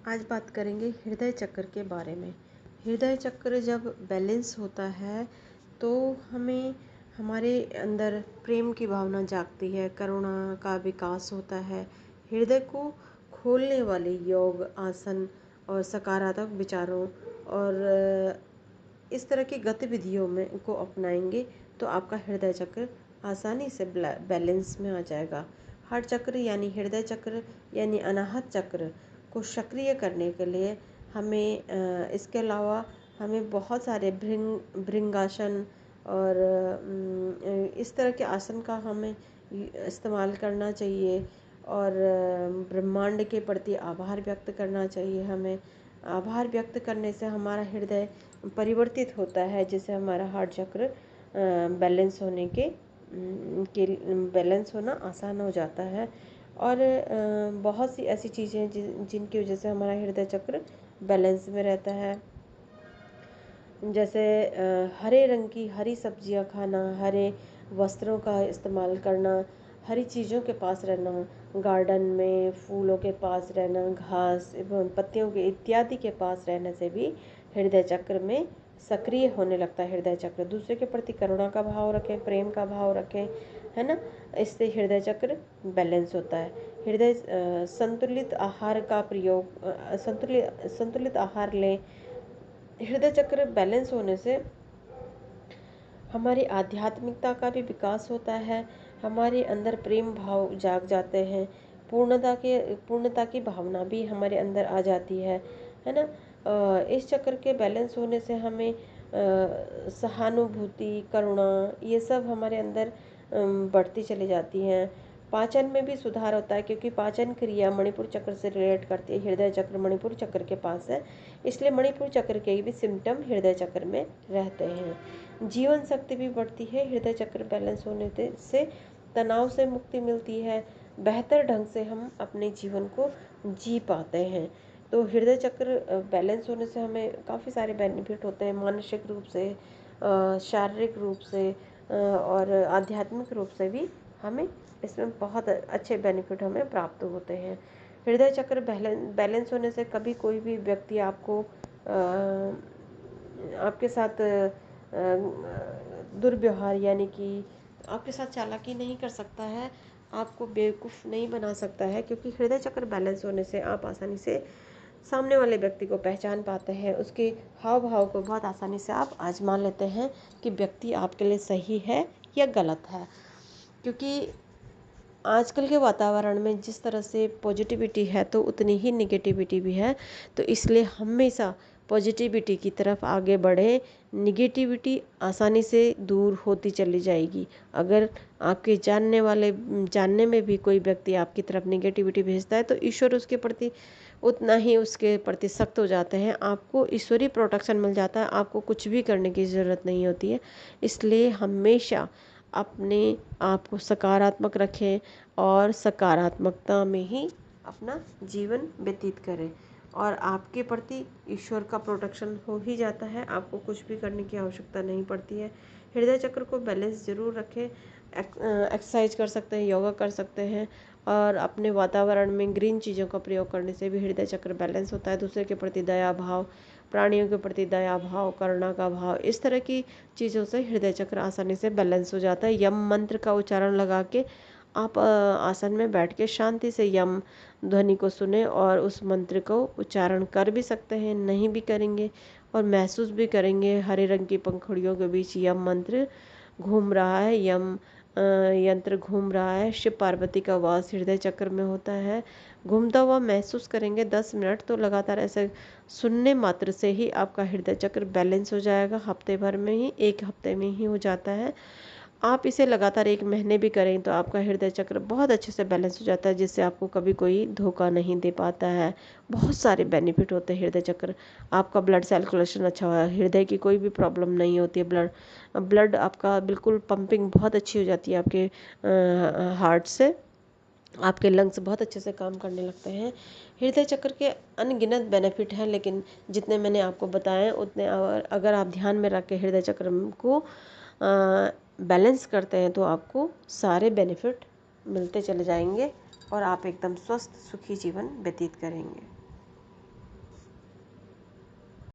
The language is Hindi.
आज बात करेंगे हृदय चक्र के बारे में। हृदय चक्र जब बैलेंस होता है तो हमें हमारे अंदर प्रेम की भावना जागती है, करुणा का विकास होता है। हृदय को खोलने वाले योग, आसन और सकारात्मक विचारों और इस तरह की गतिविधियों में को अपनाएंगे तो आपका हृदय चक्र आसानी से बैलेंस में आ जाएगा। हार्ट चक्र यानी हृदय चक्र यानी अनाहत चक्र को सक्रिय करने के लिए हमें इसके अलावा हमें बहुत सारे भृंगासन और इस तरह के आसन का हमें इस्तेमाल करना चाहिए और ब्रह्मांड के प्रति आभार व्यक्त करना चाहिए। हमें आभार व्यक्त करने से हमारा हृदय परिवर्तित होता है, जिससे हमारा हार्ट चक्र बैलेंस होने के बैलेंस होना आसान हो जाता है। और बहुत सी ऐसी चीज़ें जिनकी वजह से हमारा हृदय चक्र बैलेंस में रहता है, जैसे हरे रंग की हरी सब्जियां खाना, हरे वस्त्रों का इस्तेमाल करना, हरी चीज़ों के पास रहना, गार्डन में फूलों के पास रहना, घास एवं पत्तियों के इत्यादि के पास रहने से भी हृदय चक्र में सक्रिय होने लगता है। हृदय चक्र दूसरे के प्रति करुणा का भाव रखें, प्रेम का भाव रखें, है ना। इससे हृदय चक्र बैलेंस होता है। हृदय संतुलित आहार का प्रयोग संतुलित आहार लें। हृदय चक्र बैलेंस होने से हमारी आध्यात्मिकता का भी विकास होता है, हमारे अंदर प्रेम भाव जाग जाते हैं, पूर्णता की भावना भी हमारे अंदर आ जाती है ना। इस चक्र के बैलेंस होने से हमें सहानुभूति, करुणा, ये सब हमारे अंदर बढ़ती चली जाती हैं। पाचन में भी सुधार होता है, क्योंकि पाचन क्रिया मणिपुर चक्र से रिलेट करती है। हृदय चक्र मणिपुर चक्र के पास है, इसलिए मणिपुर चक्र के भी सिम्टम हृदय चक्र में रहते हैं। जीवन शक्ति भी बढ़ती है। हृदय चक्र बैलेंस होने से तनाव से मुक्ति मिलती है, बेहतर ढंग से हम अपने जीवन को जी पाते हैं। तो हृदय चक्र बैलेंस होने से हमें काफ़ी सारे बेनिफिट होते हैं, मानसिक रूप से, शारीरिक रूप से और आध्यात्मिक रूप से भी हमें इसमें बहुत अच्छे बेनिफिट हमें प्राप्त होते हैं। हृदय चक्र बैलेंस होने से कभी कोई भी व्यक्ति आपको आपके साथ दुर्व्यवहार यानी कि आपके साथ चालाकी नहीं कर सकता है, आपको बेवकूफ़ नहीं बना सकता है, क्योंकि हृदय चक्र बैलेंस होने से आप आसानी से सामने वाले व्यक्ति को पहचान पाते हैं। उसके हाव भाव को बहुत आसानी से आप आजमा लेते हैं कि व्यक्ति आपके लिए सही है या गलत है। क्योंकि आजकल के वातावरण में जिस तरह से पॉजिटिविटी है तो उतनी ही निगेटिविटी भी है, तो इसलिए हमेशा पॉजिटिविटी की तरफ आगे बढ़े। निगेटिविटी आसानी से दूर होती चली जाएगी। अगर आपके जानने में भी कोई व्यक्ति आपकी तरफ निगेटिविटी भेजता है तो ईश्वर उसके प्रति उतना ही उसके प्रति सख्त हो जाते हैं। आपको ईश्वरीय प्रोटेक्शन मिल जाता है, आपको कुछ भी करने की ज़रूरत नहीं होती है। इसलिए हमेशा अपने आप को सकारात्मक रखें और सकारात्मकता में ही अपना जीवन व्यतीत करें, और आपके प्रति ईश्वर का प्रोटेक्शन हो ही जाता है। आपको कुछ भी करने की आवश्यकता नहीं पड़ती है। हृदय चक्र को बैलेंस ज़रूर रखें। एक्सरसाइज कर सकते हैं, योगा कर सकते हैं, और अपने वातावरण में ग्रीन चीज़ों का प्रयोग करने से भी हृदय चक्र बैलेंस होता है। दूसरे के प्रति दया भाव, प्राणियों के प्रति दया भाव, करुणा का भाव, इस तरह की चीज़ों से हृदय चक्र आसानी से बैलेंस हो जाता है। यम मंत्र का उच्चारण लगा के आप आसन में बैठ के शांति से यम ध्वनि को सुने और उस मंत्र को उच्चारण कर भी सकते हैं, नहीं भी करेंगे और महसूस भी करेंगे हरे रंग की पंखुड़ियों के बीच यम मंत्र घूम रहा है, यम यंत्र घूम रहा है। शिव पार्वती का वास हृदय चक्र में होता है, घूमता हुआ महसूस करेंगे 10 मिनट। तो लगातार ऐसे सुनने मात्र से ही आपका हृदय चक्र बैलेंस हो जाएगा। हफ्ते भर में ही, 1 हफ्ते में ही हो जाता है। आप इसे लगातार 1 महीने भी करें तो आपका हृदय चक्र बहुत अच्छे से बैलेंस हो जाता है, जिससे आपको कभी कोई धोखा नहीं दे पाता है। बहुत सारे बेनिफिट होते हैं हृदय चक्र। आपका ब्लड सर्कुलेशन अच्छा हुआ है, हृदय की कोई भी प्रॉब्लम नहीं होती है। ब्लड आपका बिल्कुल पंपिंग बहुत अच्छी हो जाती है आपके हार्ट से। आपके लंग्स बहुत अच्छे से काम करने लगते हैं। हृदय चक्र के अनगिनत बेनिफिट हैं, लेकिन जितने मैंने आपको बताए उतने अगर आप ध्यान में रख के हृदय चक्र को बैलेंस करते हैं तो आपको सारे बेनिफिट मिलते चले जाएंगे और आप एकदम स्वस्थ सुखी जीवन व्यतीत करेंगे।